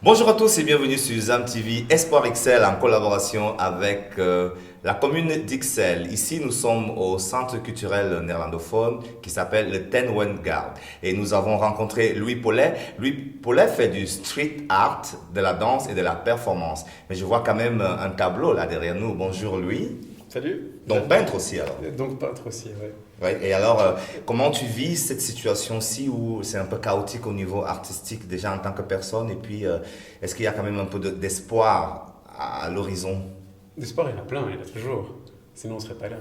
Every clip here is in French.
Bonjour à tous et bienvenue sur ZAM TV Espoir XL en collaboration avec la commune d'Ixelles. Ici, nous sommes au centre culturel néerlandophone qui s'appelle le Ten Wengaard. Et nous avons rencontré Louis Paulet. Louis Paulet fait du street art, de la danse et de la performance. Mais je vois quand même un tableau là derrière nous. Bonjour Louis. Salut. Donc peintre aussi alors. Donc peintre aussi, ouais. Ouais, et alors, comment tu vis cette situation-ci où c'est un peu chaotique au niveau artistique déjà en tant que personne et puis est-ce qu'il y a quand même un peu d'espoir à l'horizon? Des sports, il y en a plein, il y en a toujours. Sinon, on ne serait pas là.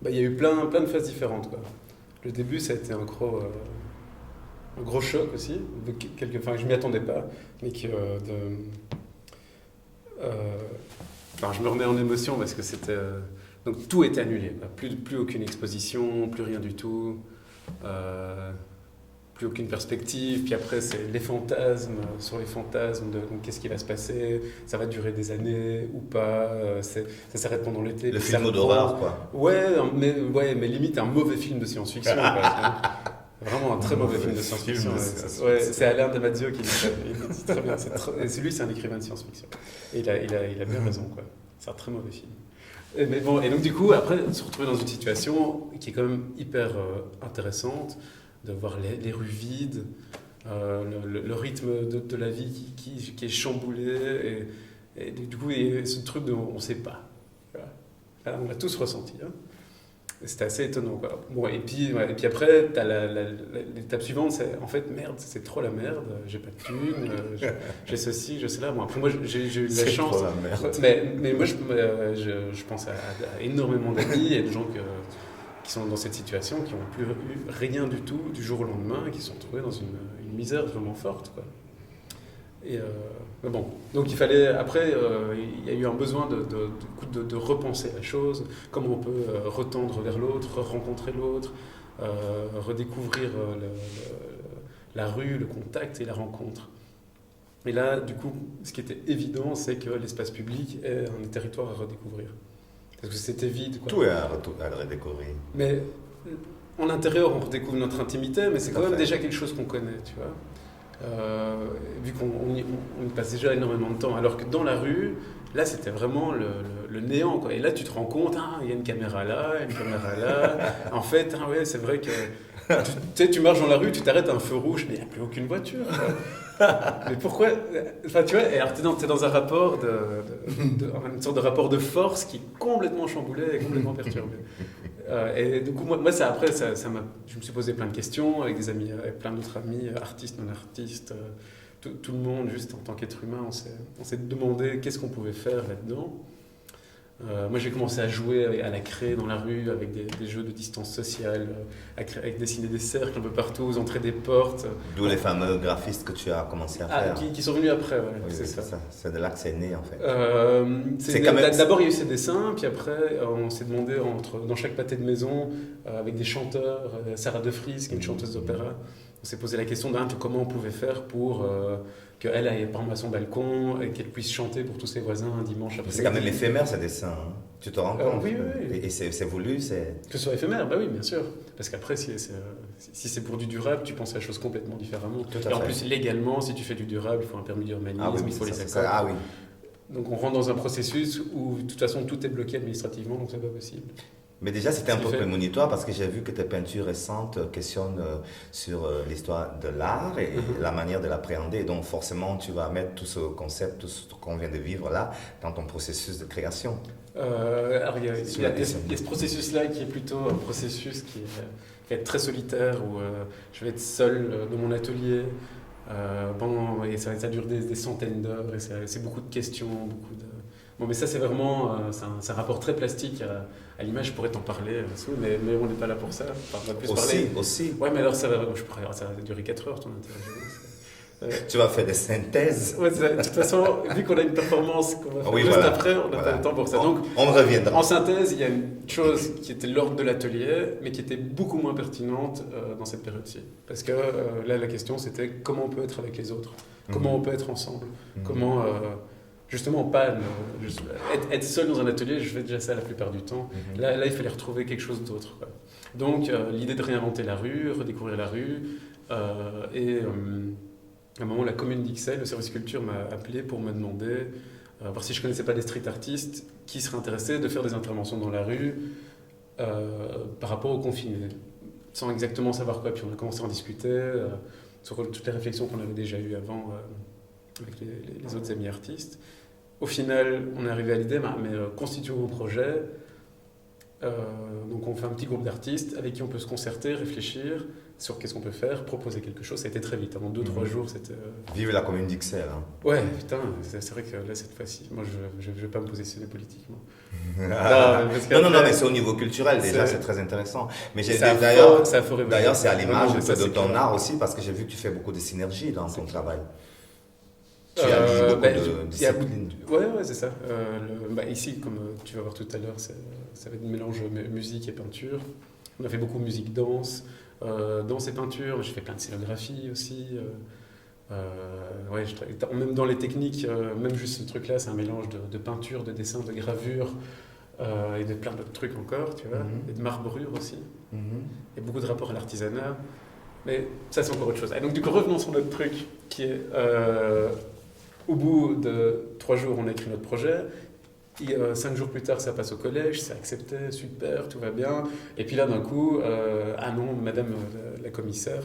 Il y a eu plein de phases différentes, quoi. Le début, ça a été un gros choc aussi. Enfin, je ne m'y attendais pas. Mais je me remets en émotion parce que c'était... donc tout était annulé. Plus aucune exposition, plus rien du tout. Plus aucune perspective. Puis après, c'est les fantasmes sur les fantasmes de donc, qu'est-ce qui va se passer, ça va durer des années ou pas, ça s'arrête pendant l'été. Le film d'horreur, quoi. Ouais, mais limite un mauvais film de science-fiction. Quoi. Vraiment un très mauvais film de science-fiction. C'est Alain Damasio qui dit ça. Il dit très bien. Et lui, c'est un écrivain de science-fiction. Et il a bien raison, quoi. C'est un très mauvais film. Et donc du coup, après, se retrouver dans une situation qui est quand même hyper intéressante, de voir les rues vides, le rythme de la vie qui est chamboulé, et du coup, et ce truc de on ne sait pas. Voilà. Là, on l'a tous ressenti. Hein. C'était assez étonnant, quoi. Bon, et puis après, t'as l'étape suivante, c'est en fait, merde, c'est trop la merde, j'ai pas de thunes, j'ai ceci, j'ai cela. Bon, après, moi, j'ai eu de la chance. Trop la merde. Mais moi, je pense à énormément d'amis et de gens qui sont dans cette situation, qui n'ont plus eu rien du tout du jour au lendemain, et qui se sont retrouvés dans une misère vraiment forte, quoi. Mais bon, donc il fallait, après, il y a eu un besoin de repenser la chose, comment on peut retendre vers l'autre, rencontrer l'autre, redécouvrir la rue, le contact et la rencontre. Et là, du coup, ce qui était évident, c'est que l'espace public est un territoire à redécouvrir. Parce que c'était vide, quoi. Tout est à redécouvrir. Mais en intérieur, on redécouvre notre intimité, mais c'est Tout à quand même fait. déjà quelque chose qu'on connaît, tu vois. Vu qu'on y passe déjà énormément de temps. Alors que dans la rue, là, c'était vraiment le néant, quoi. Et là, tu te rends compte, il y a une caméra là, une caméra là. En fait, ouais, c'est vrai que tu sais, tu marches dans la rue, tu t'arrêtes à un feu rouge, mais il n'y a plus aucune voiture, quoi. Mais pourquoi? Enfin, tu vois, et alors t'es dans un rapport une sorte de rapport de force qui est complètement chamboulé et complètement perturbé. Et du coup, moi je me suis posé plein de questions avec des amis, avec plein d'autres amis, artistes, non artistes, tout le monde, juste en tant qu'être humain, on s'est demandé qu'est-ce qu'on pouvait faire là-dedans. Moi, j'ai commencé à jouer, à la créer dans la rue avec des jeux de distance sociale, avec dessiner des cercles un peu partout, aux entrées des portes. D'où les fameux graphistes que tu as commencé à faire. Qui sont venus après, ouais, Oui, c'est oui, ça. C'est de là que c'est né en fait. D'abord, il y a eu ces dessins, puis après, on s'est demandé dans chaque pâté de maison, avec des chanteurs, Sarah De Vries, qui est une chanteuse d'opéra, on s'est posé la question comment on pouvait faire pour qu'elle aille par exemple à son balcon et qu'elle puisse chanter pour tous ses voisins un dimanche après. C'est quand même éphémère ces dessins, hein. Tu te rends compte? Oui. Et c'est voulu, c'est... Que ce soit éphémère, bah oui, bien sûr. Parce qu'après, si c'est pour du durable, tu penses à la chose complètement différemment. Tout à Et en fait. plus, légalement, si tu fais du durable, il faut un permis d'urbanisme, Ah oui, il faut les ça, accords. ah oui. Donc on rentre dans un processus où, de toute façon, tout est bloqué administrativement, donc c'est pas possible. Mais déjà, c'était un Ce qui peu fait- prémonitoire parce que j'ai vu que tes peintures récentes questionnent sur l'histoire de l'art et la manière de l'appréhender. Donc, forcément, tu vas mettre tout ce concept, tout ce qu'on vient de vivre là, dans ton processus de création. Alors Sur la question. il y a ce processus-là qui est plutôt un processus qui va être très solitaire, où je vais être seul dans mon atelier, et ça dure des centaines d'heures, et c'est beaucoup de questions, beaucoup de... Bon, mais ça, c'est vraiment c'est un rapport très plastique à l'image. Je pourrais t'en parler, mais on n'est pas là pour ça. Enfin, on va plus parler. Aussi. Ouais, mais alors ça va durer 4 heures ton interview. Tu vas faire des synthèses. Ouais, de toute façon, vu qu'on a une performance qu'on va faire Oui, juste voilà. après, on n'a Voilà. pas le temps pour ça. Donc, On reviendra. en synthèse, il y a une chose qui était l'ordre de l'atelier, mais qui était beaucoup moins pertinente dans cette période-ci. Parce que là, la question, c'était comment on peut être avec les autres, comment on peut être ensemble, comment... justement, pas être seul dans un atelier, je fais déjà ça la plupart du temps. Là, il fallait retrouver quelque chose d'autre, quoi. Donc, l'idée de réinventer la rue, redécouvrir la rue, À un moment, la commune d'Ixelles, le service culture m'a appelé pour me demander, voir si je ne connaissais pas des street artistes qui seraient intéressés de faire des interventions dans la rue par rapport aux confinés, sans exactement savoir quoi. Puis on a commencé à en discuter sur toutes les réflexions qu'on avait déjà eues avant avec les autres amis artistes. Au final, on est arrivé à l'idée, mais constituons un projet. Donc on fait un petit groupe d'artistes avec qui on peut se concerter, réfléchir sur qu'est-ce qu'on peut faire, proposer quelque chose. Ça a été très vite, en 2-3 jours c'était... Vive la commune d'Ixelles. Hein. Ouais, putain, c'est vrai que là cette fois-ci, moi je vais pas me positionner politiquement. Non, mais c'est au niveau culturel déjà, c'est très intéressant. Mais d'ailleurs, c'est à l'image de ton art aussi, parce que j'ai vu que tu fais beaucoup de synergies dans ton travail. Tu allies beaucoup de disciplines. Ouais, c'est ça. Ici, comme tu vas voir tout à l'heure, ça va être un mélange musique et peinture. On a fait beaucoup musique-danse, danse et peinture. J'ai fait plein de scénographie aussi. Même dans les techniques, même juste ce truc-là, c'est un mélange de peinture, de dessin, de gravure et de plein d'autres trucs encore, tu vois. Et de marbrure aussi. Et beaucoup de rapports à l'artisanat. Mais ça, c'est encore autre chose. Et donc, du coup, revenons sur notre truc qui est... au bout de 3 jours, on a écrit notre projet. 5 jours plus tard, ça passe au collège, c'est accepté, super, tout va bien. Et puis là, d'un coup, ah non, madame la commissaire,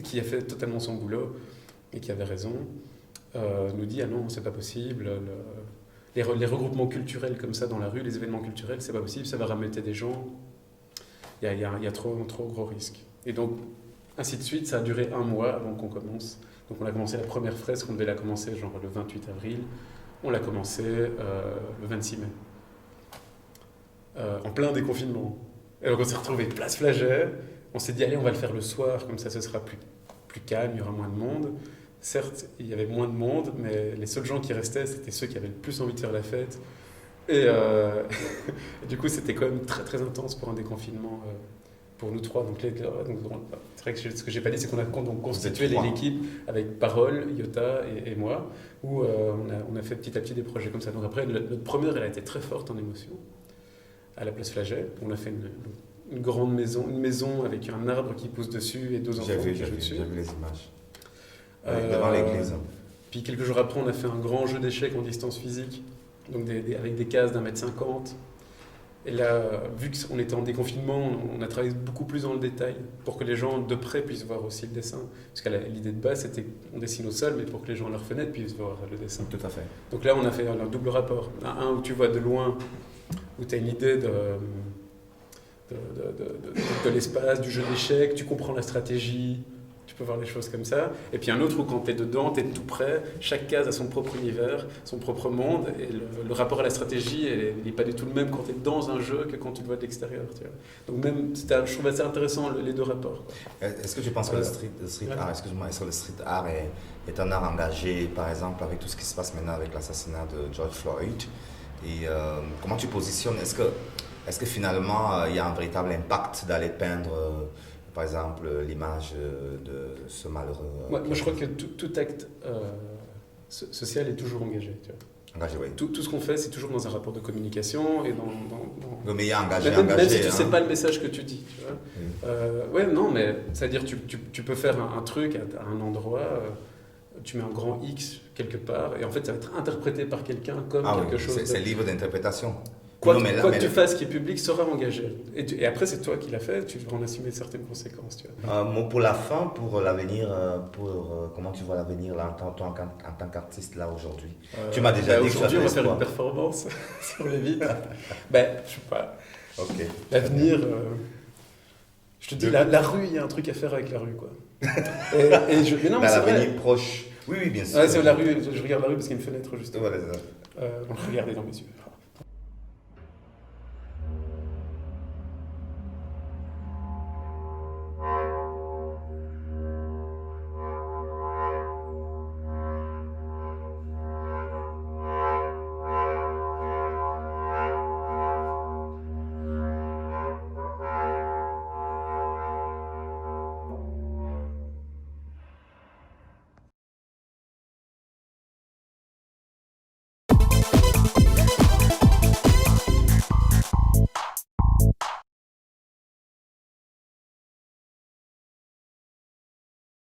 qui a fait totalement son boulot et qui avait raison, nous dit, ah non, c'est pas possible. Les regroupements culturels comme ça dans la rue, les événements culturels, c'est pas possible, ça va rameuter des gens. Il y a trop gros risques. Et donc, ainsi de suite, ça a duré 1 mois avant qu'on commence. Donc on a commencé la première fresque, on devait la commencer genre le 28 avril. On l'a commencé le 26 mai. En plein déconfinement. Et donc on s'est retrouvé place Flagey. On s'est dit, allez, on va le faire le soir, comme ça ce sera plus calme, il y aura moins de monde. Certes, il y avait moins de monde, mais les seuls gens qui restaient, c'était ceux qui avaient le plus envie de faire la fête. Et du coup, c'était quand même très, très intense pour un déconfinement pour nous 3. Donc, c'est vrai que ce que j'ai pas dit, c'est qu'on a constitué l'équipe avec Parole, Iota et moi, où on a fait petit à petit des projets comme ça. Donc après, notre première, elle a été très forte en émotion, à la place Flagey. On a fait une grande maison, une maison avec un arbre qui pousse dessus et 2 enfants qui jouent dessus. J'ai vu les images. Devant l'église. Puis quelques jours après, on a fait un grand jeu d'échecs en distance physique, donc avec des cases d'1,50 m. Et là, vu qu'on était en déconfinement, on a travaillé beaucoup plus dans le détail pour que les gens de près puissent voir aussi le dessin. Parce que l'idée de base, c'était qu'on dessine au sol, mais pour que les gens à leur fenêtre puissent voir le dessin. Tout à fait. Donc là, on a fait un double rapport. Un où tu vois de loin, où tu as une idée de l'espace, du jeu d'échecs, tu comprends la stratégie, tu peux voir les choses comme ça. Et puis un autre où quand tu es dedans, tu es tout près, chaque case a son propre univers, son propre monde, et le rapport à la stratégie, il n'est pas du tout le même quand tu es dans un jeu que quand tu le vois de l'extérieur. Tu vois. Donc même, je trouve assez intéressant les 2 rapports. Quoi. Est-ce que tu penses que le street art, est-ce que le street art est un art engagé, par exemple, avec tout ce qui se passe maintenant avec l'assassinat de George Floyd? Et comment tu positionnes? Est-ce que finalement, il y a un véritable impact d'aller peindre par exemple, l'image de ce malheureux... Moi, je crois que tout acte social est toujours engagé. Tu vois. Engagé, oui. Tout ce qu'on fait, c'est toujours dans un rapport de communication et Mais il y a engagé, même si tu ne sais pas le message que tu dis. Tu vois. Non, mais c'est-à-dire tu peux faire un truc à un endroit, tu mets un grand X quelque part, et en fait, ça va être interprété par quelqu'un comme quelque chose... C'est libre d'interprétation. Quoi que tu fasses qui est public sera engagé. Et après, c'est toi qui l'as fait, tu devras en assumer certaines conséquences. Tu vois. Un mot pour la fin, pour l'avenir, comment tu vois l'avenir là, en tant qu'artiste là aujourd'hui? Tu m'as déjà dit que aujourd'hui, on va faire une performance sur les vitres. Je sais pas. Ok. L'avenir, je te dis, la rue, il y a un truc à faire avec la rue. Quoi. Mais non, mais c'est l'avenir proche. Oui, bien sûr. Ouais, c'est la rue, je regarde la rue parce qu'il y a une fenêtre juste. Voilà, donc regardez dans mes yeux.